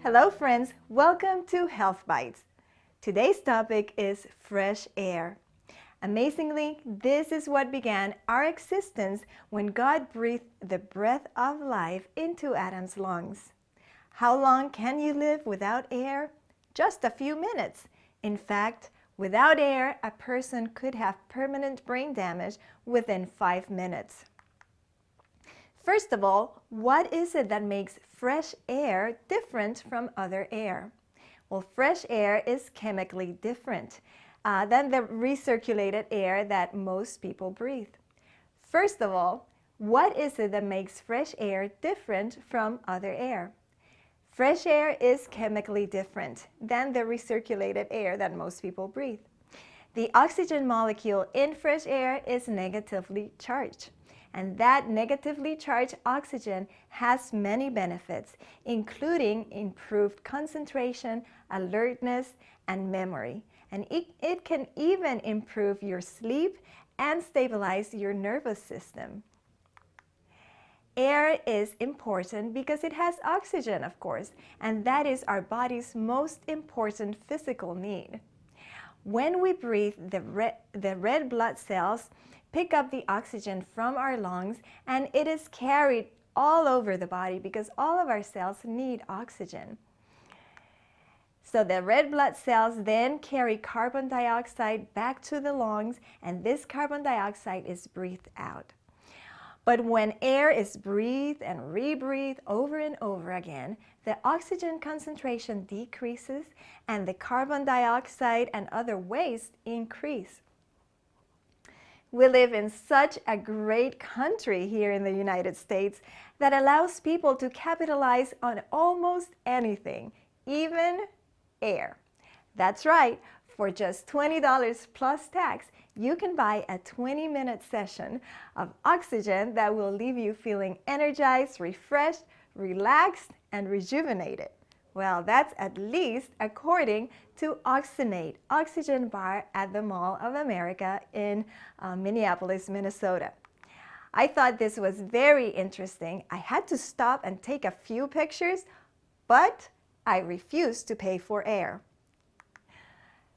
Hello friends, welcome to Health Bites. Today's topic is fresh air. Amazingly, this is what began our existence when God breathed the breath of life into Adam's lungs. How long can you live without air? Just a few minutes. In fact, without air, a person could have permanent brain damage within 5 minutes. First of all, what is it that makes fresh air different from other air? Well, fresh air is chemically different than the recirculated air that most people breathe. First of all, what is it that makes fresh air different from other air? Fresh air is chemically different than the recirculated air that most people breathe. The oxygen molecule in fresh air is negatively charged. And that negatively charged oxygen has many benefits, including improved concentration, alertness, and memory. And it can even improve your sleep and stabilize your nervous system. Air is important because it has oxygen, of course, and that is our body's most important physical need. When we breathe, the red blood cells pick up the oxygen from our lungs, and it is carried all over the body because all of our cells need oxygen. So the red blood cells then carry carbon dioxide back to the lungs, and this carbon dioxide is breathed out. But when air is breathed and rebreathed over and over again, the oxygen concentration decreases and the carbon dioxide and other waste increase. We live in such a great country here in the United States that allows people to capitalize on almost anything, even air. That's right, for just $20 plus tax, you can buy a 20-minute session of oxygen that will leave you feeling energized, refreshed, relaxed, and rejuvenated. Well, that's at least according to Oxygenate, Oxygen Bar at the Mall of America in Minneapolis, Minnesota. I thought this was very interesting. I had to stop and take a few pictures, but I refused to pay for air.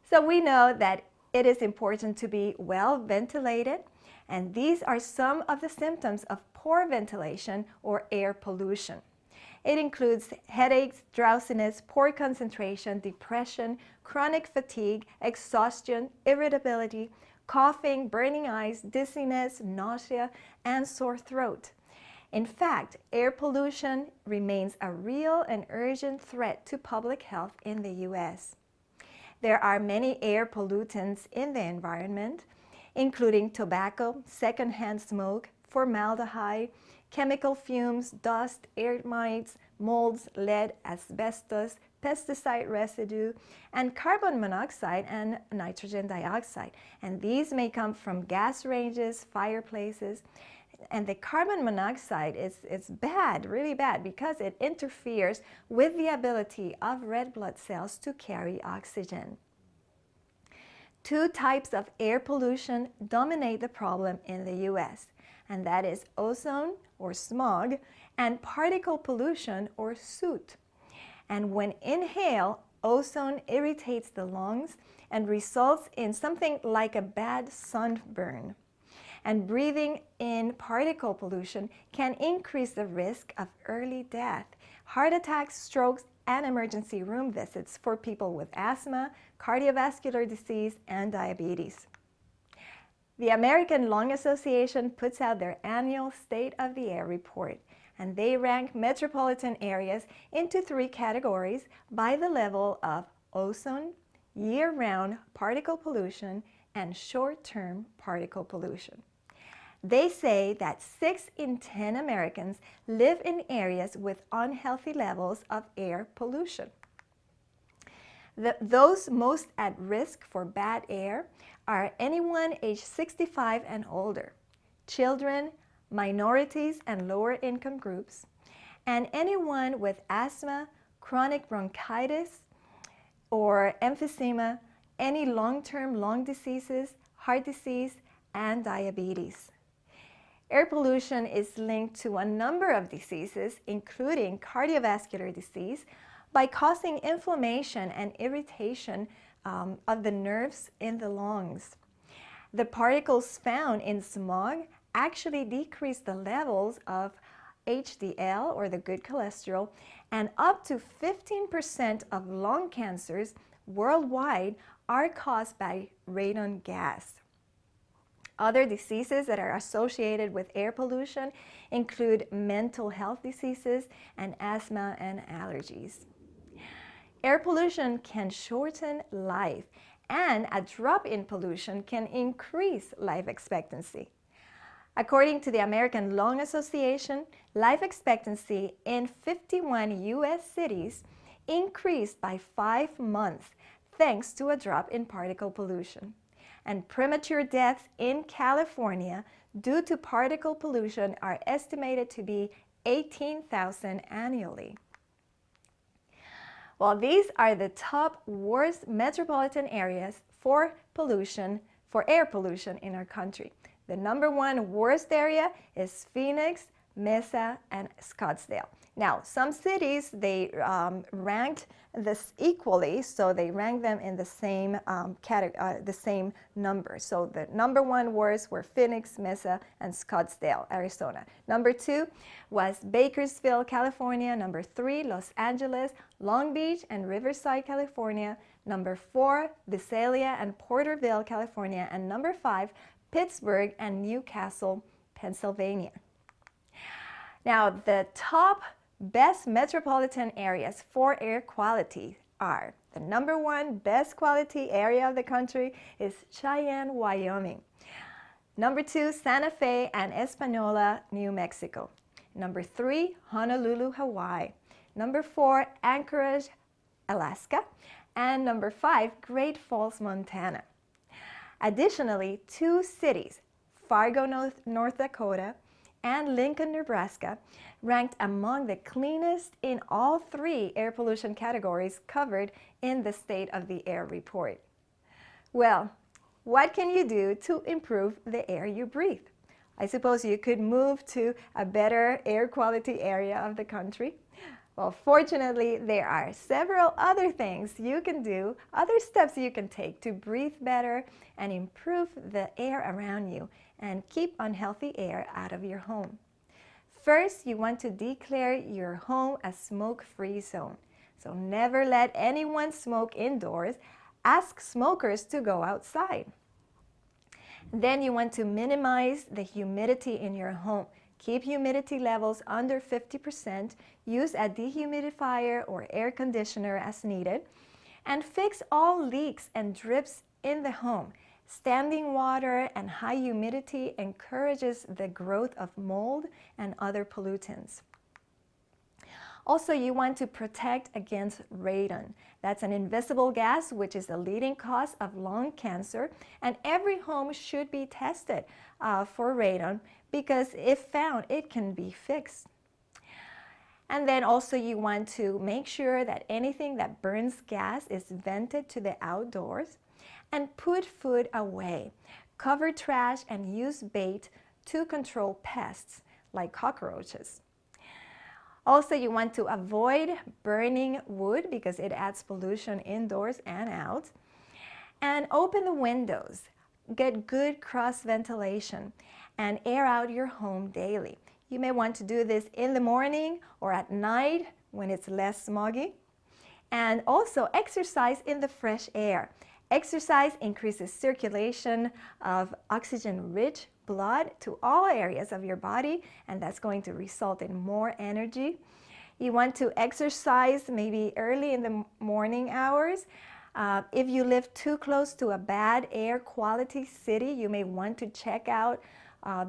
So we know that it is important to be well ventilated, and these are some of the symptoms of poor ventilation or air pollution. It includes headaches, drowsiness, poor concentration, depression, chronic fatigue, exhaustion, irritability, coughing, burning eyes, dizziness, nausea, and sore throat. In fact, air pollution remains a real and urgent threat to public health in the U.S. There are many air pollutants in the environment, including tobacco, secondhand smoke, formaldehyde, chemical fumes, dust, air mites, molds, lead, asbestos, pesticide residue, and carbon monoxide and nitrogen dioxide. And these may come from gas ranges, fireplaces. And the carbon monoxide is bad, really bad, because it interferes with the ability of red blood cells to carry oxygen. Two types of air pollution dominate the problem in the U.S., and that is ozone, or smog, and particle pollution, or soot. And when inhaled, ozone irritates the lungs and results in something like a bad sunburn. And breathing in particle pollution can increase the risk of early death, heart attacks, strokes, and emergency room visits for people with asthma, cardiovascular disease, and diabetes. The American Lung Association puts out their annual State of the Air report, and they rank metropolitan areas into 3 categories by the level of ozone, year-round particle pollution, and short-term particle pollution. They say that 6 in 10 Americans live in areas with unhealthy levels of air pollution. Those most at risk for bad air are anyone aged 65 and older, children, minorities and lower income groups, and anyone with asthma, chronic bronchitis, or emphysema, any long-term lung diseases, heart disease, and diabetes. Air pollution is linked to a number of diseases, including cardiovascular disease, by causing inflammation and irritation of the nerves in the lungs. The particles found in smog actually decrease the levels of HDL, or the good cholesterol, and up to 15% of lung cancers worldwide are caused by radon gas. Other diseases that are associated with air pollution include mental health diseases and asthma and allergies. Air pollution can shorten life, and a drop in pollution can increase life expectancy. According to the American Lung Association, life expectancy in 51 U.S. cities increased by 5 months thanks to a drop in particle pollution. And premature deaths in California due to particle pollution are estimated to be 18,000 annually. Well, these are the top worst metropolitan areas for pollution, for air pollution in our country. The number one worst area is Phoenix, Mesa, and Scottsdale. Now, some cities, they ranked this equally, so they ranked them in the same the same number. So the number one worst were Phoenix, Mesa, and Scottsdale, Arizona. Number two was Bakersfield, California. Number three, Los Angeles, Long Beach, and Riverside, California. Number four, Visalia and Porterville, California. And number five, Pittsburgh and Newcastle, Pennsylvania. Now, the top best metropolitan areas for air quality are: the number one best quality area of the country is Cheyenne, Wyoming. Number two, Santa Fe and Espanola, New Mexico. Number three, Honolulu, Hawaii. Number four, Anchorage, Alaska. And number five, Great Falls, Montana. Additionally, two cities, Fargo, North Dakota, and Lincoln, Nebraska, ranked among the cleanest in all three air pollution categories covered in the State of the Air report. Well, what can you do to improve the air you breathe? I suppose you could move to a better air quality area of the country. Well, fortunately, there are several other things you can do, other steps you can take to breathe better and improve the air around you and keep unhealthy air out of your home. First, you want to declare your home a smoke-free zone. So never let anyone smoke indoors. Ask smokers to go outside. Then you want to minimize the humidity in your home. Keep humidity levels under 50%, use a dehumidifier or air conditioner as needed, and fix all leaks and drips in the home. Standing water and high humidity encourages the growth of mold and other pollutants. Also, you want to protect against radon. That's an invisible gas which is the leading cause of lung cancer, and every home should be tested for radon because if found, it can be fixed. And then also you want to make sure that anything that burns gas is vented to the outdoors, and put food away. Cover trash and use bait to control pests like cockroaches. Also, you want to avoid burning wood because it adds pollution indoors and out. And open the windows. Get good cross ventilation and air out your home daily. You may want to do this in the morning or at night when it's less smoggy. And also exercise in the fresh air. Exercise increases circulation of oxygen-rich blood to all areas of your body, and that's going to result in more energy. You want to exercise maybe early in the morning hours. If you live too close to a bad air quality city, you may want to check out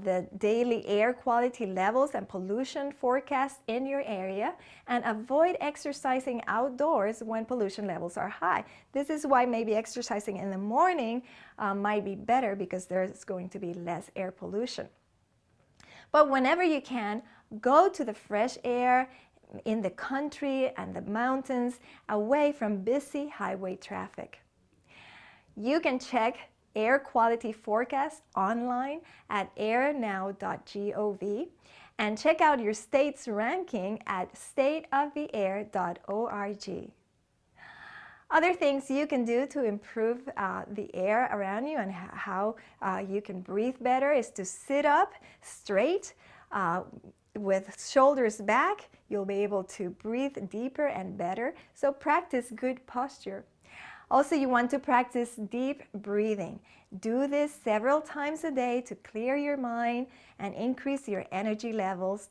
the daily air quality levels and pollution forecasts in your area, and avoid exercising outdoors when pollution levels are high. This is why maybe exercising in the morning might be better, because there's going to be less air pollution. But whenever you can, go to the fresh air in the country and the mountains, away from busy highway traffic. You can check air quality forecast online at airnow.gov, And check out your state's ranking at stateoftheair.org. Other things you can do to improve the air around you and how you can breathe better is to sit up straight with shoulders back. You'll be able to breathe deeper and better. So practice good posture. Also, you want to practice deep breathing. Do this several times a day to clear your mind and increase your energy levels.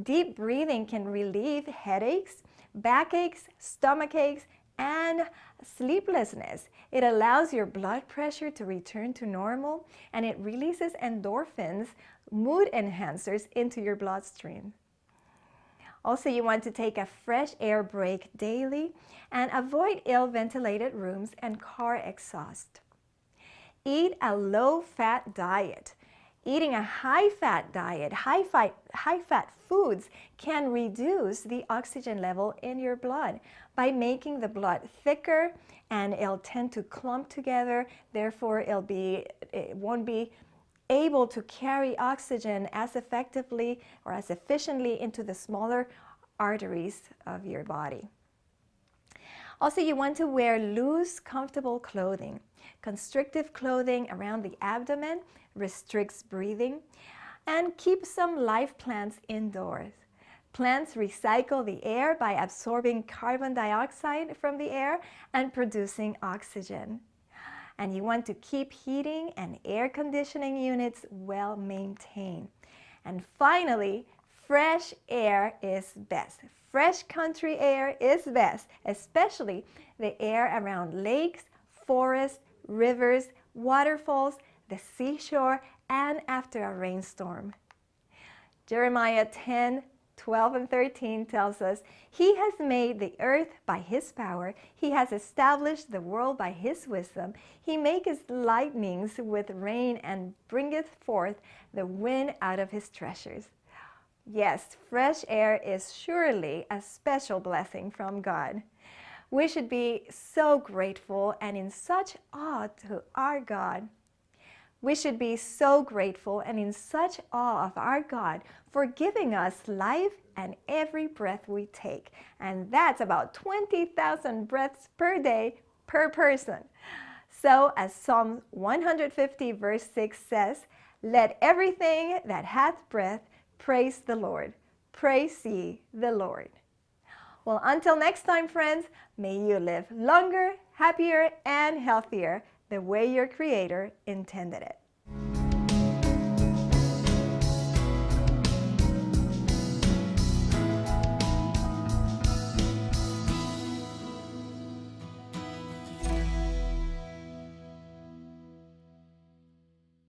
Deep breathing can relieve headaches, backaches, stomach aches, and sleeplessness. It allows your blood pressure to return to normal, and it releases endorphins, mood enhancers, into your bloodstream. Also, you want to take a fresh air break daily and avoid ill-ventilated rooms and car exhaust. Eat a low-fat diet. Eating a high-fat diet, high-fat foods can reduce the oxygen level in your blood by making the blood thicker, and it'll tend to clump together. Therefore, it won't be able to carry oxygen as effectively or as efficiently into the smaller arteries of your body. Also, you want to wear loose, comfortable clothing. Constrictive clothing around the abdomen restricts breathing, and keep some live plants indoors. Plants recycle the air by absorbing carbon dioxide from the air and producing oxygen. And you want to keep heating and air conditioning units well maintained. And finally, fresh air is best. Fresh country air is best, especially the air around lakes, forests, rivers, waterfalls, the seashore, and after a rainstorm. Jeremiah 10:12 and 13 tells us, He has made the earth by His power. He has established the world by His wisdom. He maketh lightnings with rain and bringeth forth the wind out of His treasures. Yes, fresh air is surely a special blessing from God. We should be so grateful and in such awe to our God. We should be so grateful and in such awe of our God for giving us life and every breath we take. And that's about 20,000 breaths per day per person. So as Psalm 150 verse 6 says, let everything that hath breath praise the Lord. Praise ye the Lord. Well, until next time, friends, may you live longer, happier, and healthier the way your Creator intended it.